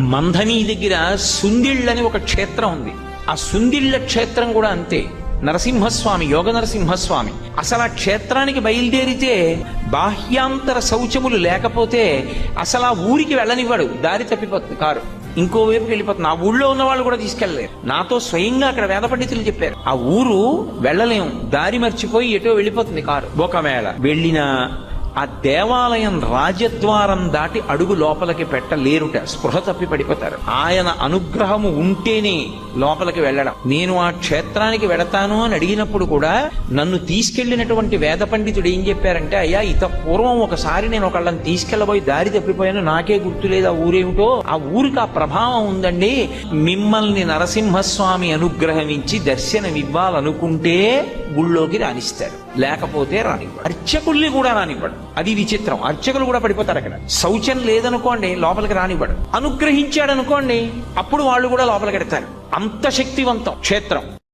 మంధని దగ్గర సుందిళ్ళని ఒక క్షేత్రం ఉంది. ఆ సుందిళ్ళ క్షేత్రం కూడా అంతే. నరసింహస్వామి, యోగ నరసింహస్వామి. అసలు ఆ క్షేత్రానికి బయలుదేరితే బాహ్యాంతర శౌచములు లేకపోతే అసలు ఆ ఊరికి వెళ్ళనివ్వడు. దారి తప్పిపోతుంది కారు, ఇంకోవైపుకి వెళ్ళిపోతుంది. ఆ ఊళ్ళో ఉన్న వాళ్ళు కూడా తీసుకెళ్లలేరు. నాతో స్వయంగా అక్కడ వేద పండితులు చెప్పారు, ఆ ఊరు వెళ్ళలేము, దారి మర్చిపోయి ఎటో వెళ్ళిపోతుంది కారు. ఒకవేళ వెళ్ళినా ఆ దేవాలయం రాజద్వారం దాటి అడుగు లోపలికి పెట్టలేరుట, స్పృహ తప్పి పడిపోతారు. ఆయన అనుగ్రహము ఉంటేనే లోపలికి వెళ్ళడం. నేను ఆ క్షేత్రానికి వెడతాను అని అడిగినప్పుడు కూడా నన్ను తీసుకెళ్లినటువంటి వేద పండితుడు ఏం చెప్పారంటే, అయ్యా ఇత పూర్వం ఒకసారి నేను ఒకళ్ళని తీసుకెళ్లబోయి దారి తప్పిపోయాను, నాకే గుర్తులేదు ఆ ఊరేమిటో. ఆ ఊరికి ఆ ప్రభావం ఉందండి. మిమ్మల్ని నరసింహస్వామి అనుగ్రహమించి దర్శనమివ్వాలనుకుంటే గుళ్ళోకి రాణిస్తాడు, లేకపోతే రానివ్వడు. అర్చకుల్ని కూడా రానివ్వడు. అది విచిత్రం. అర్చకులు కూడా పడిపోతారు అక్కడ. శౌచం లేదనుకోండి లోపలికి రానివ్వడు. అనుగ్రహించాడు అనుకోండి అప్పుడు వాళ్ళు కూడా లోపలికి ఎడతారు. అంత శక్తివంతం క్షేత్రం.